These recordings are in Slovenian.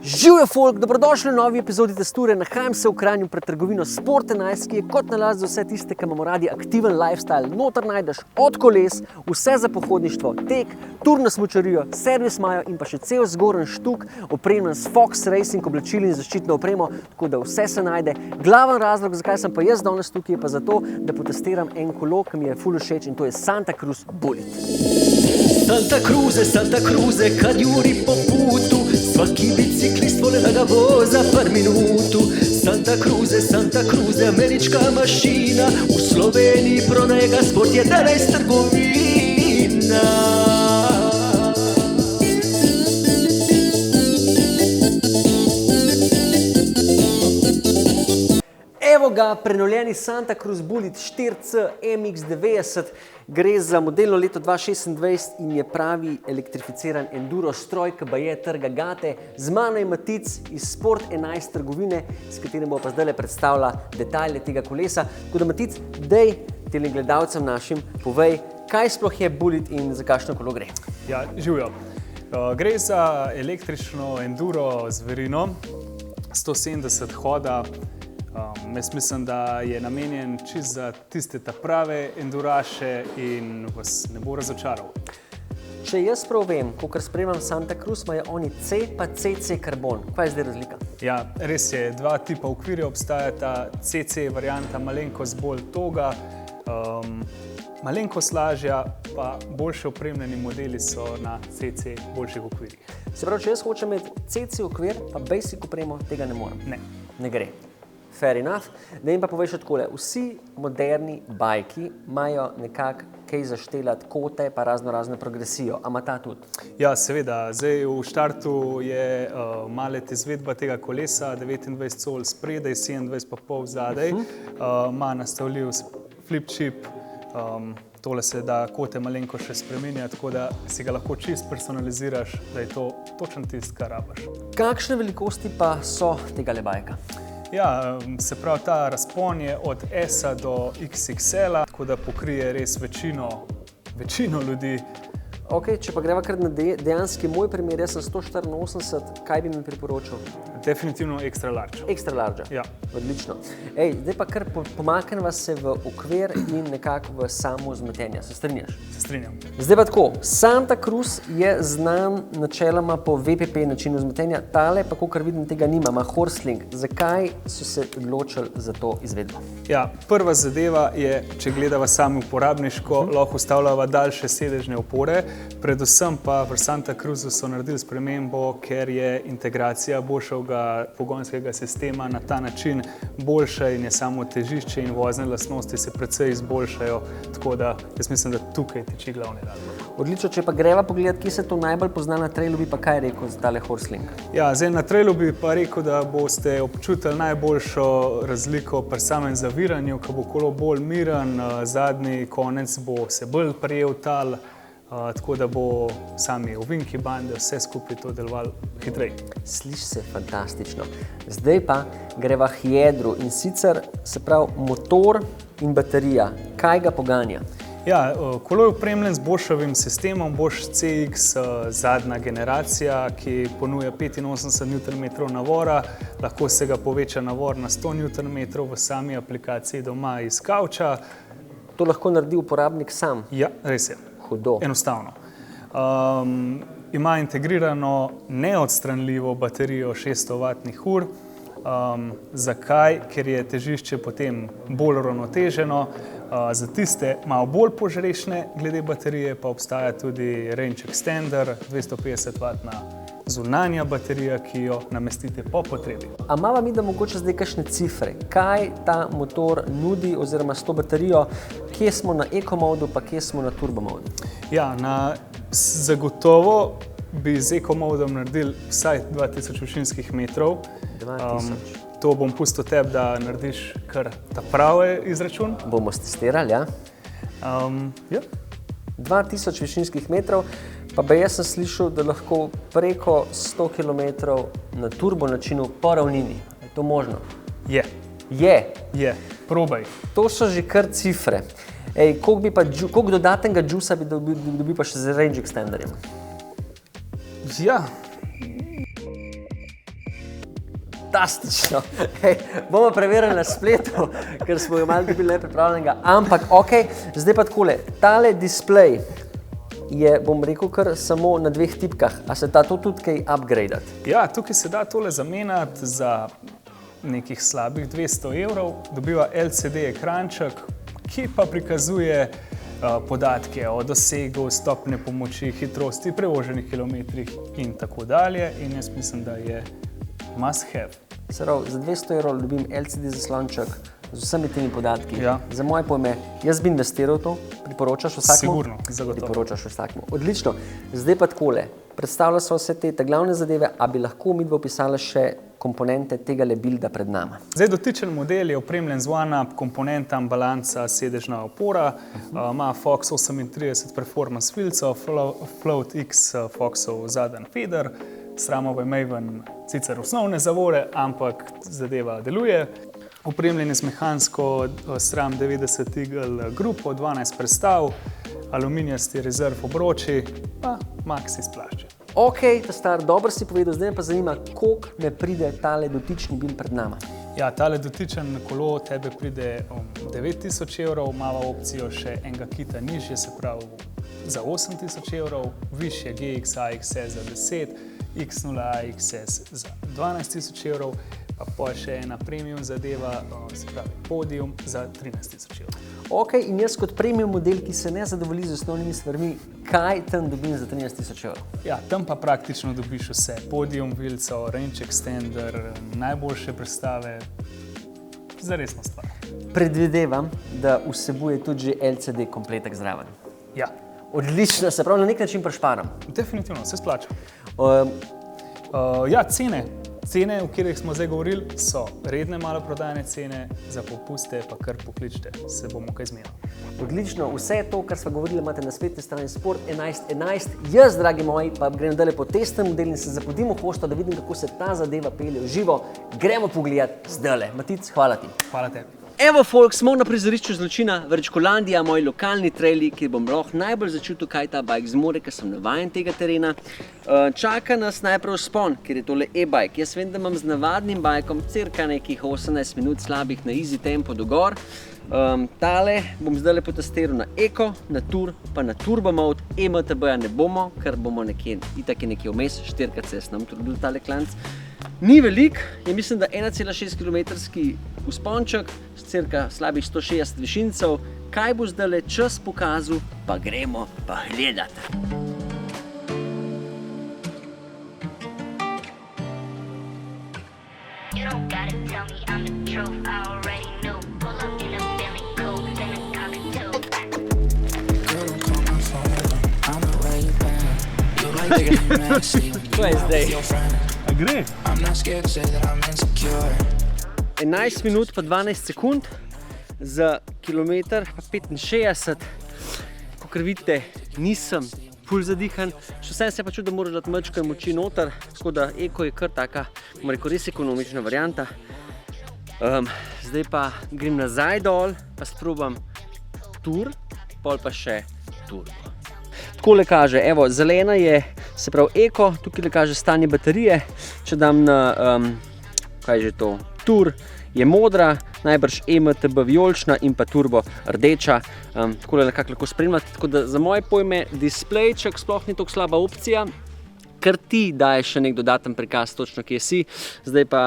Živjo folk, dobrodošli v novi epizodi Testure. Nahajam se v Kranju pred trgovino Sport 11, ki je kot nalašč za vse tiste, ki imamo radi aktiven lifestyle. Noter najdeš od koles, vse za pohodništvo, tek, tur na smučarijo, servis imajo in pa še cel zgoren štuk, opremljen s Fox Racing oblačili in zaščitno opremo, tako da vse se najde. Glaven razlog, zakaj sem pa jaz danes tukaj, je pa zato, da potestiram en kolo, ki mi je ful všeč, in to je Santa Cruz Bullet. Santa Cruze, kad juri po putu, svaki biciklist vole da ga voza par minutu. Santa Cruze, američka mašina, u Sloveniji pronega sport 11 trgovina. Evo ga, prenovljeni Santa Cruz Bullet 4C MX-90. Gre za modelno leto 2026 in je pravi elektrificiran enduro stroj, ki baje trga gate. Z mano je Matic iz Sport 11 trgovine, s katerim bo pa zdaj predstavila detajle tega kolesa. Tako da Matic, dej tem gledalcem našim povej, kaj sploh je Bullet in za kakšno kolo gre. Ja, živjo. Gre za električno enduro zverino, 170 hoda. Jaz mislim, da je namenjen čisto za tiste prave enduraše in vas ne bo razočaral. Če jaz prav vem, kakor spremljam Santa Cruz, imajo oni C pa CC karbon. Kaj je zdaj razlika? Ja, res je, dva tipa okvirja obstajata. CC varianta malenkost bolj toga, malenkost lažja, pa boljše opremljeni modeli so na CC boljših okvirjih. Se pravi, če jaz hočem imeti CC okvir, pa basic opremo, tega ne morem. Ne gre. Fair enough. Da jim pa poveš takole, vsi moderni bajki imajo nekako kaj zaštelati kote pa razno progresijo. A ima ta tudi? Ja, seveda. Zdaj v štartu je malet izvedba tega kolesa, 29 col spredaj, 27,5 zadaj. Ima nastavljiv flip chip, tole se da kote malenko še spremenja, tako da si ga lahko čist personaliziraš, da je to točno tisto, kar rabiš. Kakšne velikosti pa so tega bajka? Ja, se pravi, ta razpon je od S-a do XXL-a, tako da pokrije res večino ljudi. Ok, če pa greva kar na dejanski moj primer, jaz sem 184, kaj bi mi priporočil? Definitivno extra large. Extra large? Ja. Odlično. Zdaj pa kar pomakneva se v okvir in nekako v samo vzmetenje. Se strinjaš? Se strinjam. Zdaj pa tako, Santa Cruz je znan načeloma po VPP načinu vzmetenja, tale pa, kakor vidim, tega nima, ima Horsling. Zakaj so se odločili za to izvedbo? Ja, prva zadeva je, če gledava sami uporabniško, lahko vstavljava daljše sedežne opore. Predvsem pa v Santa Cruzu so naredili spremembo, ker je integracija boljšega pogonskega sistema na ta način boljša in je samo težišče in vozne lastnosti se precej izboljšajo, tako da jaz mislim, da tukaj tiči glavni razlog. Odlično, če pa greva pogledati, kje se to najbolj pozna na trailu, bi pa kaj rekel za tale Horsling? Ja, zdaj na trailu bi pa rekel, da boste občutili najboljšo razliko pri samem zaviranju, ko bo kolo bolj miren, zadnji konec bo se bolj prijel tal, tako da bo sami ovinki bande vse skupaj to delovalo hitreje. Sliši se fantastično. Zdaj pa greva k jedru in sicer se pravi motor in baterija. Kaj ga poganja? Ja, kolo je opremljen z Boschovim sistemom, Bosch CX zadnja generacija, ki ponuja 85 Nm navora, lahko se ga poveča navor na 100 Nm v sami aplikaciji doma iz kavča. To lahko naredi uporabnik sam? Ja, res je. Hudo. Enostavno. Ima integrirano neodstranljivo baterijo 600 Wh. Zakaj? Ker je težišče potem bolj uravnoteženo. Za tiste malo bolj požrešne glede baterije pa obstaja tudi range extender, 250 W zunanja baterija, ki jo namestite po potrebi. A imava mi da mogoče zdaj kakšne cifre? Kaj ta motor nudi oziroma s to baterijo? Kje smo na eco-modu pa kje smo na turbo-modu? Ja, zagotovo bi z eco-modom naredili vsaj 2000 višinskih metrov. 2000. To bom pustil tebi, da narediš kar ta pravi izračun. Bomo testirali, ja? Ja. 2000 višinskih metrov, pa jaz sem slišal, da lahko preko 100 km na turbo načinu po ravnini. Je to možno? Je. Je? Probaj. To so že kar cifre. Koliko dodatnega džusa bi dobil pa še z range extenderjem? Ja, fantastično. Hej, bomo preverili na spletu, ker smo jo malo dobili nepripravljenega. Ampak, ok, zdaj pa takole, tale displej je, bom rekel, kar samo na 2 tipkah. A se da to tudi kaj upgradati? Ja, tukaj se da tole zamenjati za nekih slabih 200 €. Dobiva LCD ekranček, ki pa prikazuje podatke o dosegu, stopnje pomoči, hitrosti, prevoženih kilometrih in tako dalje. In jaz mislim, da je must have. Se pravi, za 200 € dobim LCD zaslonček z vsemi temi podatki. Ja. Za moje pojme, jaz bi investiral to, priporočaš vsakmu? Sigurno, zagotovo. Priporočaš vsakmu. Odlično. Zdaj pa takole, predstavlja so vse te glavne zadeve, a bi lahko midva opisala še komponente tega builda pred nama. Zdaj, dotičen model je opremljen z one-up komponentam, balanca, sedežna opora, ima Fox 38 performance filcev, Float X Foxov zaden feeder, SRAM-ove Maven sicer osnovne zavore, ampak zadeva deluje. Opremljen je z mehansko SRAM 90 Eagle grupo, 12 prestav, aluminijasti rezerv obroči, pa maxi splašče. Ok, ta star, dobro si povedal, zdaj me pa zanima, koliko me pride tale dotični build pred nama. Ja, tale dotičen kolo tebe pride 9000 €, imava opcijo še enega kita nižje, se pravi za 8000 €, višje GX AXS za 10, X0 AXS za 12000 €, pa še ena premium zadeva, se pravi podium za 13000 €. Ok, in jaz kot premium model, ki se ne zadovolji z osnovnimi stvarmi, kaj tam dobim za 13000 €? Ja, tam pa praktično dobiš vse. Podium, vilco, range extender, najboljše prestave, zaresna stvar. Predvidevam, da vsebuje tudi že LCD kompletek zraven. Ja, Odlično, se pravi, na nek način prešparam. definitivno, se splača. Um, Ja, cene, o katerih smo zdaj govorili, so redne maloprodajne cene, za popuste pa kar pokličite, se bomo kaj zmenili. Odlično, vse to, kar smo govorili, imate na spletni strani Sport 1111. Jaz, dragi moji, pa grem dalje po testnem modelu in se zapodim v hosto, da vidim, kako se ta zadeva pelje v živo. Gremo pogledat zdajle. Matic, hvala ti. Hvala tebi. Evo, folk, smo na prizorišču zločina Vrečkolandija, moji lokalni traili, kjer bom lahko najbolj začutil, kaj ta bike zmore, ker sem navajen tega terena. Čaka nas najprej vzpon, ker je tole e-bike. Jaz vem, da imam z navadnim bajkom cirka nekih 18 minut slabih na easy tempo do gor. Tale bom zdaj potestiral na Eko, na Tour, pa na Turbo Mode. MTB-ja ne bomo, ker bomo nekje, itak je nekje vmes, 4x se nam trudil tale klanc. Ni velik, je mislim, da 1,6 km vzponček s cirka slabih 160 višincev. Kaj bo zdaj čas pokazal, pa gremo pa gledat. To je zdaj. A gre? 11 minut pa 12 sekund za kilometer pa 65. Kakor vidite, nisem ful zadihan. Še vsem se pa čutim, da moraš dati mačka moči noter, tako da Eko je kar taka, bom rekel, res ekonomična varianta. Zdaj pa grem nazaj dol, pa sprobam Tour, pol pa še Turbo. Takole kaže, evo, zelena je, se pravi Eko, tukaj kaže stanje baterije. Če dam na, kaj je že to, Tour, je modra, najbrž MTB vijolična in pa Turbo rdeča. Takole nekako lahko spremljate, tako da za moje pojme displejček sploh ni tako slaba opcija, ker ti daješ še nek dodaten prikaz točno, kje si. Zdaj pa,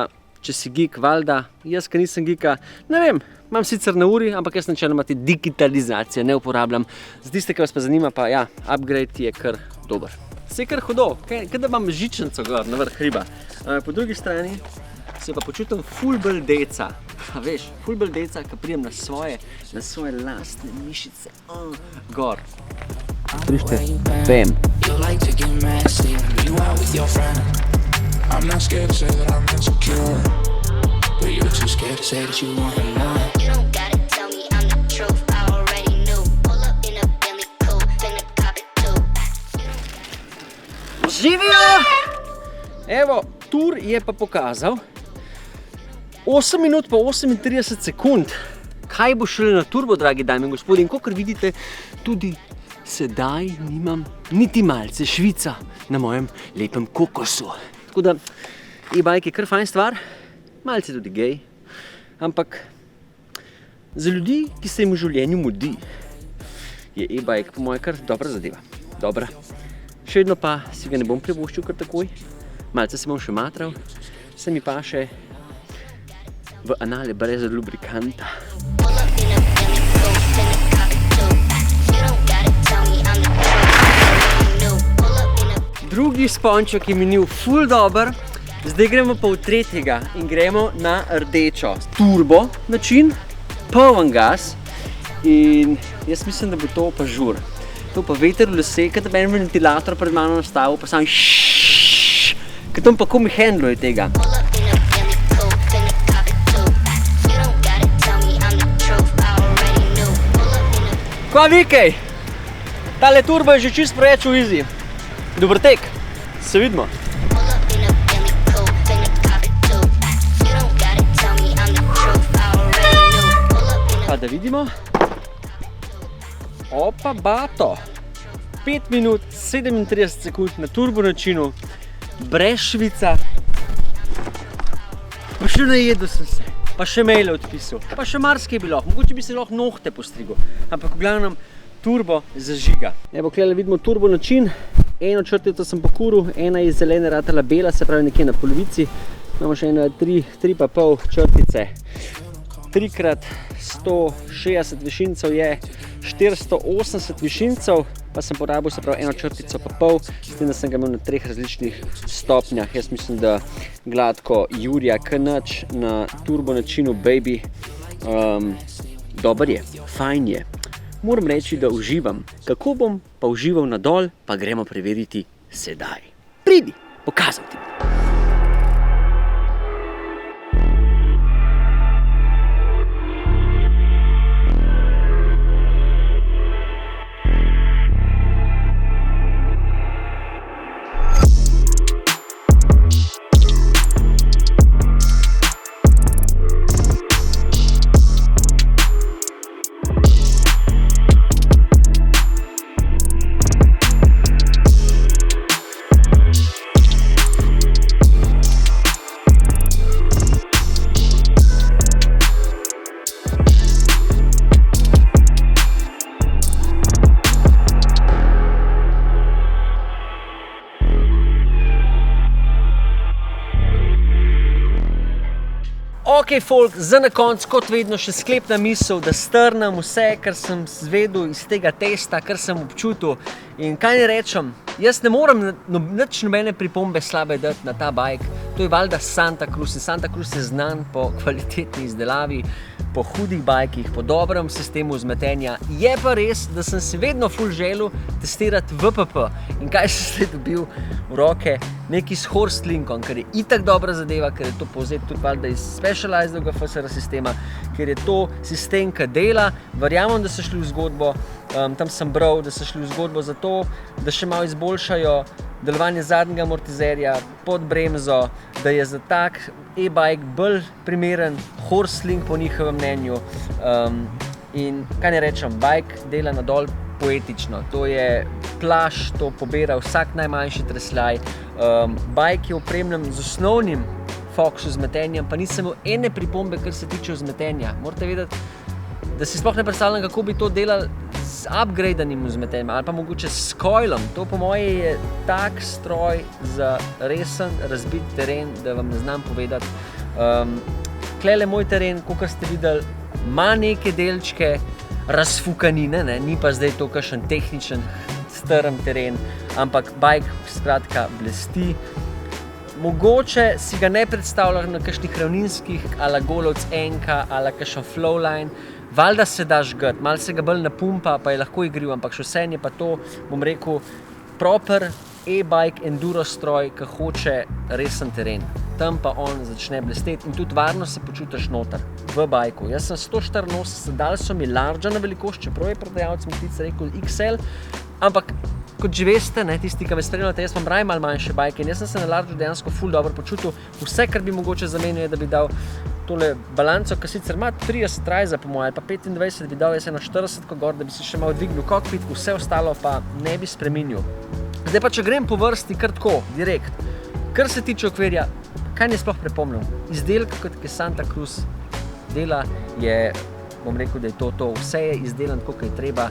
če si geek, valjda, jaz, ki nisem geeka, ne vem, imam sicer na uri, ampak jaz načeloma te digitalizacije ne uporabljam. Za tiste, ki vas pa zanima, pa ja, upgrade je kar dober. Se je kar hudo, kaj da imam žičnico gor na vrh hriba. Po drugi strani se pa počutim ful bolj deca. A veš, ful bolj deca, ko pridem na svoje lastne mišice. Gor. Slište, bam. I'm not scared to say that I'm insecure, but you're too scared to say that you want it more. You don't gotta tell me I'm the truth, I already knew. Pull up in a Bentley coupe, finna cop it too. Živijo! Evo, Tour je pa pokazal 8 minut pa 38 sekund. Kaj bo šele na Turbo, dragi dame in gospodi, in kakor vidite, tudi sedaj nimam niti malce švica na mojem lepem kokosu. Tako da, e-bike je kar fajn stvar, malce tudi gej, ampak za ljudi, ki se jim v življenju mudi, je e-bike po mojem kar dobra zadeva. Dobra. Še vedno pa si ga ne bom privoščil kar takoj, malce se bom še matral, se mi pa še v anale brez lubrikanta. Pull up in a Bentley, ghost in the cockpit. You don't gotta tell me I'm the truth. I already knew. Pull up in a Drugi sponček je minil ful dober, zdaj gremo pa v tretjega in gremo na rdečo. Turbo način, poln gas in jaz mislim, da bo to pa žur. To pa veter v lase, kad da en ventilator pred mano nastavil, pa sam kad tam pa komi handluje tega. pull up in a Bentley, ghost in the cockpit. You don't gotta tell me I'm the truth. I already knew. Pull up in a Kva vikej? Tale turbo je že čist preveč v easy. Dober tek, se vidimo. pull up in a Bentley, ghost in the cockpit. You don't gotta tell me I'm the truth. I already knew. Pull up in a Pa da vidimo. Opa bato. 5 minut 37 sekund na turbo načinu, brez švica. Pa še najedel sem se, pa še maile odpisal, pa še marsikaj bi lahko, mogoče bi se lahko nohte postrigel, ampak v glavnem turbo zažiga. Evo, tukaj vidimo turbo način, eno črtico sem pokuril, ena je zelena ratala bela, se pravi nekje na polovici, imamo še eno 3,5 črtice. 3x160 višincev je 480 višincev, pa sem porabil se pravi eno črtico pa pol, s tem, da sem ga imel na 3 različnih stopnjah. Jaz mislim, da gladko Jurija K-nič na turbo načinu baby. Dober je, fajn je. Moram reči, da uživam. Kako bom pa užival nadol, pa gremo preveriti sedaj. Pridi, pokazal ti bom. Ok, folk, za na koncu, kot vedno, še sklepna misel, da strnem vse, kar sem zvedel iz tega testa, kar sem občutil. In kaj ne rečem, jaz ne morem nič nobene pripombe slabe dati na ta bike. To je valjda Santa Cruz in Santa Cruz je znan po kvalitetni izdelavi, po hudih bajkih, po dobrem sistemu vzmetenja. Je pa res, da sem si vedno ful želel testirati VPP. In kaj sem zdaj dobil v roke? Neki s Horstlinkom, ker je itak dobra zadeva, ker je to povzet tudi valjda iz specializedega FSR sistema, ker je to sistem, ki dela. Verjamem, da so šli v zgodbo, tam sem bral, da so šli v zgodbo zato, da še malo izboljšajo delovanje zadnjega amortizerja pod bremzo, da je za tak e-bike bolj primeren Horstlink po njihovem mnenju. In kaj ne rečem, bike dela nadol poetično. To je plašč, to pobira vsak najmanjši tresljaj. Bike je opremljen z osnovnim Fox vzmetenjem, pa nisem imel ene pripombe, kar se tiče vzmetenja. Morate vedeti, da si sploh ne predstavljam, kako bi to delali z upgradenim vzmetenjem ali pa mogoče s coilom. To po moje je tak stroj za resen razbit teren, da vam ne znam povedati. Tlele moj teren, kakor ste videli, ima neke delčke razfukanine, ne? Ni pa zdaj to kakšen tehničen strm teren, ampak bike skratka blesti. Mogoče si ga ne predstavljam na kakšnih ravninskih, ala Golovc Enka, ala kakšen Flowline. Valjda se da žgat, malo se ga bolj napumpa, pa je lahko igriv, ampak še vseeno je pa to, bom rekel, proper e-bike enduro stroj, ki hoče resen teren. Tam pa on začne blesteti in tudi varno se počutiš noter v bajku. Jaz sem 184, dali so mi large na velikost, čeprav je prodajalec Motica rekel XL, ampak kot že veste, ne, tisti, ki me spremljate, jaz imam raje malo manjše bajke in jaz sem se na large dejansko ful dobro počutil. Vse, kar bi mogoče zamenil, je, da bi dal tole balanco, ki sicer ima 30 rajza po moje, ali pa 25, bi dal jaz eno 40 gor, da bi si še malo dvignil kokpit, vse ostalo pa ne bi spremenil. Zdaj pa, če grem po vrsti kar tako, direkt. Kar se tiče okvirja, kaj ne sploh prepomnil? Izdelek, kot je Santa Cruz dela, je, bom rekel, da je to. Vse je izdelan tako, kot je treba.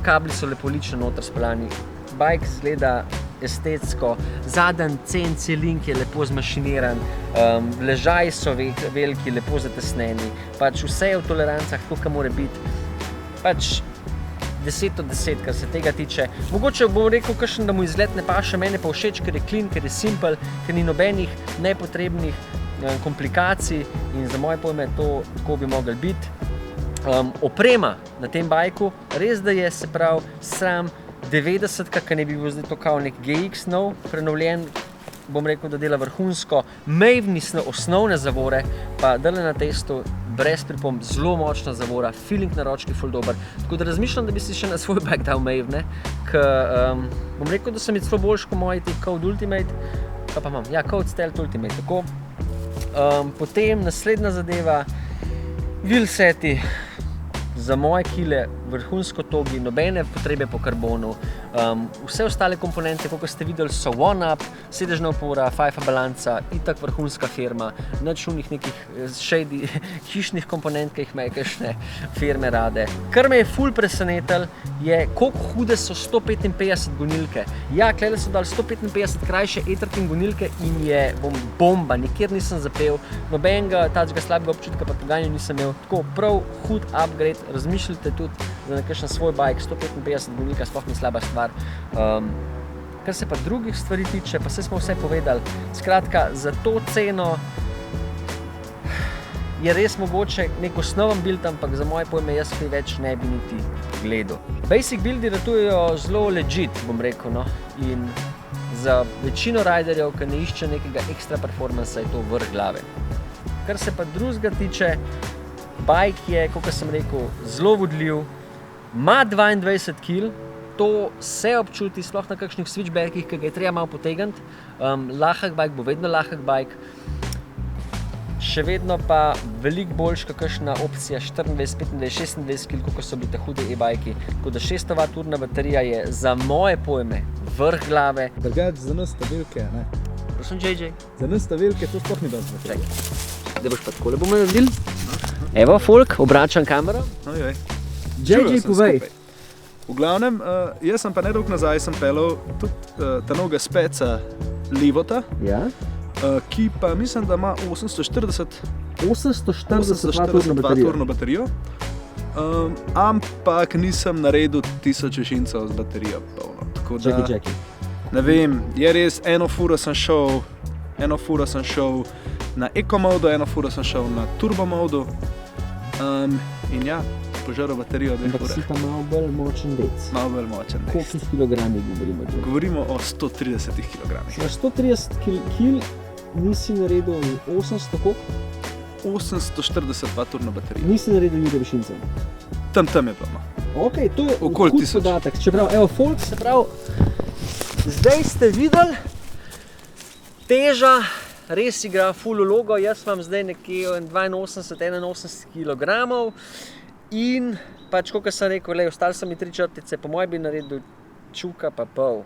Kabli so lepo lično noter speljani. Bike izgleda estetsko, zadnji CNC link je lepo zmašiniran, ležaji so veliki, lepo zatesneni, pač vse je v tolerancah, tako, kot mora biti. Pač 10 od 10, kar se tega tiče. Mogoče bom rekel, kakšen, da mu izgled ne paše, mene pa všeč, ker je clean, ker je simple, ker ni nobenih nepotrebnih komplikacij in za moje pojme to tako bi mogli biti. Oprema na tem bajku, res da je, se pravi, sram 90-ka, ki ne bi bil zdaj to kao nek GX nov, prenovljen, bom rekel, da dela vrhunsko, Maveni osnovne zavore, pa dale na testu, brez pripomb, zelo močna zavora, feeling na ročki ful dober, tako da razmišljam, da bi si še na svoj bike dal Mavene, bom rekel, da so mi celo boljši kot moji ti Code Ultimate, pa imam, ja, Code Stealth Ultimate, tako. Potem naslednja zadeva, wheelseti, za moje kile vrhunsko togi, nobene potrebe po karbonu. Vse ostale komponente, kot ste videli, so one-up, sedežna opora, fajfa balanca, itak vrhunska firma, nič unih nekih shady hišnih komponent, ki jih imajo kakšne firme rade. Kar me je ful presenetil, je, koliko hude so 155 gonilke. Ja, klele so dali 155 krajše Etherton gonilke in je bomba, nikjer nisem zapel, nobenega takega slabega občutka pa poganju nisem imel. Tako prav hud upgrade, razmišljate tudi za nekakšen svoj bike, 155 gonilka, sploh ni slaba stvar. Kar se pa drugih stvari tiče, pa saj smo vse povedali. Skratka, za to ceno je res mogoče nek osnoven build, ampak za moje pojme jaz kaj več ne bi niti gledal. Basic buildi ratujejo zelo legit, bom rekel, no. In za večino riderjev, ki ne išče nekega ekstra performansa, je to vrh glave. Kar se pa drugega tiče, bike je, kot sem rekel, zelo vodljiv, ima 22 kg, to se občuti, sploh na kakšnih switchbackih, ki ga je treba malo potegniti. Lahek bike bo vedno lahek bike. Še vedno pa veliko boljš kakšna opcija 24, 25, 26 kg, kot so bili te hude e-bajki. Tako da 600 Wh baterija je za moje pojme vrh glave. Drugač za nas stabilke, ne? Prosim, JJ. Za nas stabilke to sploh ni dosti. Čakaj, da boš pa takole bomo naredili. Evo, folk, obračam kamero. Ojoj. JJ, povej. V glavnem, jaz sem pa nedolgo nazaj sem pelal tudi ta novega speca Livota, Ja? ki pa mislim, da ima 840 baterijo. baterijo. Ampak nisem naredil 1000 žincev z baterijo polno. Tako da, Čakaj. ne vem, je res, eno furo sem šel na Eco modu, eno furo sem šel na Turbo modu. In ja, požaral baterijo 2 Ampak si ure. pa malo bolj močen dec. Malo bolj močen. Koliko kilogramih govorimo? Govorimo o 130 kg. Na 130 kg nisi naredil 800 koliko? 840 Wh baterijo. Nisi naredil Jure Višincev. Tam je bilo. No. Ok, to je Okoli hud 1000. podatek. Čeprav, evo, folk, se pravi, zdaj ste videli, teža res igra ful vlogo. Jaz imam zdaj nekje 82-81 kg in pač, kot sem rekel, ostali so mi 3 črtice, po mojem bi naredil čuka pa pol,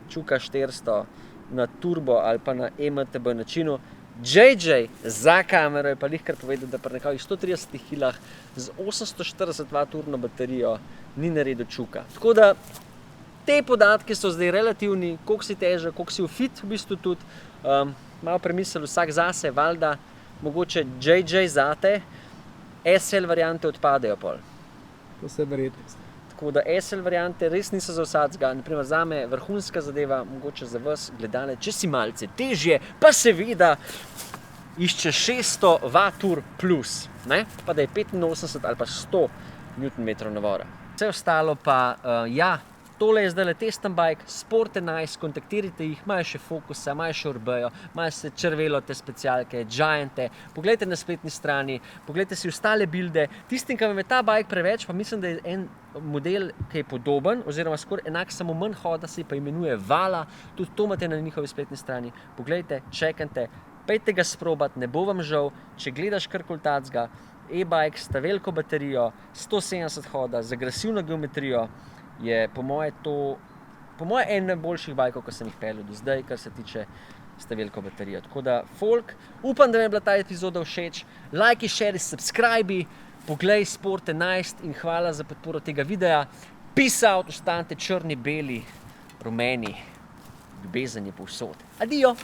čuka 400 na turbo ali pa na MTB načinu. JJ za kamero je pa lihkar povedal, da pri nekakih 130 kg z 840 Wh baterijo ni naredil čuka. Tako da te podatki so zdaj relativni, koliko si težak, koliko si v fit v bistvu tudi. Malo premislil vsak zase, valjda, mogoče JJ zate, SL variante odpadejo pol. To se verjetno. Tako da SL variante res niso za vsakega, naprimer zame vrhunska zadeva, mogoče za vas gledalce, če si malce težje, pa seveda išče 600 Wh plus, ne? Pa da je 85 ali pa 100 Nm navora. Vse ostalo pa, ja, tole je zdaj testen bike, Sport 11, kontaktirajte jih, imajo še Focusa, imajo še Urbejo, imajo se črvelote specialke, Giante, poglejte na spletni strani, poglejte si ostale builde. Tistim, ki vam je ta bike preveč, pa mislim, da je en model, ki je podoben, oziroma skoraj enak, samo manj hoda, se pa imenuje Vala, tudi to imate na njihovi spletni strani. Poglejte, čekajte, pejte ga sprobati, ne bo vam žal, če gledaš karkoli tacga, e-bike sta veliko baterijo, 170 hoda, z agresivno geometrijo, je po moje en najboljših bajkov, ki sem jih peljal do zdaj, kar se tiče s to veliko baterijo. Tako da, folk, upam, da vam je bila ta epizoda všeč. Lajki, share, subscribe, poglej Sport 11 in hvala za podporo tega videa. Peace out, ostanite črni, beli, rumeni, ljubezen je povsod. Adijo!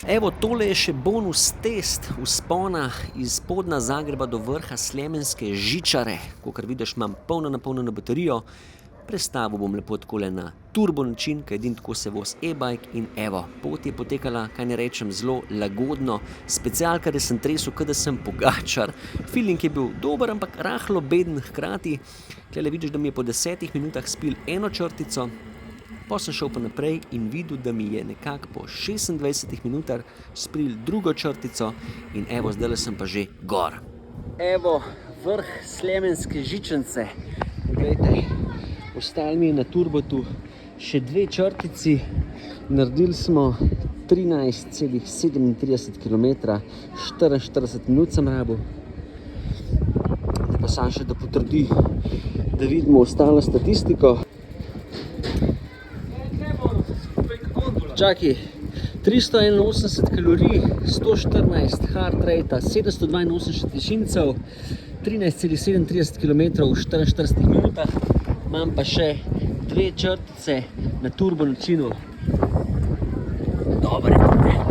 Evo, tole je še bonus test vzpona iz spodnja Zagreba do vrha Slemenske žičare. Kakor vidiš, imam polno napolnjeno baterijo. Prestavil bom lepo takole na turbo način, kaj edin tako se voz e-bike in evo, pot je potekala, kaj ne rečem, zelo lagodno. Specialka, da sem tresel, kada sem Pogačar. Feeling je bil dober, ampak rahlo beden hkrati. Tule vidiš, da mi je po 10 minutah spil eno črtico, pa sem šel pa naprej in videl, da mi je nekako po 26 minutah spril drugo črtico in evo, zdaj sem pa že gor. Evo, vrh Slemenske žičance. Poglejte, ostali mi je na turbotu še 2 črtici. Naredili smo 13,37 km, 44 minut sem rabil. Zdaj pa sam še da potrdi, da vidimo ostalo statistiko. Čaki, 381 kalorij, 114 heart rate, 782 tišincev, 13,37 km v 44 minutah. Imam pa še 2 črtice na turbo načinu. Dobre.